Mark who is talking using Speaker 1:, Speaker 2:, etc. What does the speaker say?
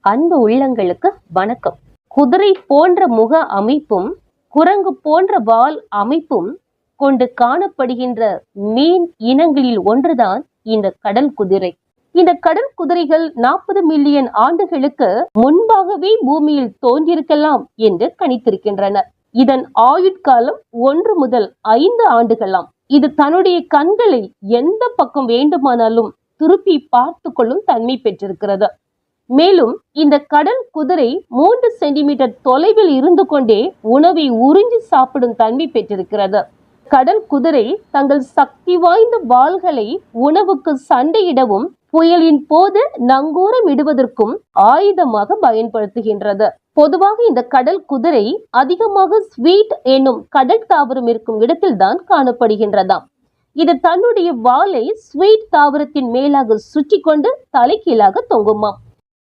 Speaker 1: அன்பு உள்ளங்களுக்கு வணக்கம். குதிரை போன்ற முக அமைப்பும் குரங்கு போன்ற வால் அமைப்பும் கொண்டு காணப்படுகின்ற மீன் இனங்களில் ஒன்றுதான் இந்த கடல் குதிரை. இந்த கடல் குதிரைகள் 40 மில்லியன் ஆண்டுகளுக்கு முன்பாகவே பூமியில் தோன்றியிருக்கலாம் என்று கணித்திருக்கின்றனர். இதன் ஆயுட்காலம் 1 முதல் 5 ஆண்டுகளாம். இது தன்னுடைய கண்களை எந்த பக்கம் வேண்டுமானாலும் திருப்பி பார்த்து கொள்ளும் தன்மை பெற்றிருக்கிறது. மேலும் இந்த கடல் குதிரை 3 சென்டிமீட்டர் தொலைவில் இருந்து கொண்டே உணவை உறிஞ்சி சாப்பிடும் தன்மை பெற்றிருக்கிறது. கடல் குதிரை தங்கள் சக்தி வாய்ந்த வாள்களை உணவுக்கு சண்டையிடவும் புயலின் போது நங்கூரம் இடுவதற்கும் ஆயுதமாக பயன்படுத்துகின்றது. பொதுவாக இந்த கடல் குதிரை அதிகமாக ஸ்வீட் என்னும் கடல் தாவரம் இருக்கும் இடத்தில் தான் காணப்படுகின்றதாம். இது தன்னுடைய வாளை ஸ்வீட் தாவரத்தின் மேலாக சுற்றி கொண்டு தலைகீழாக தொங்குமாம்.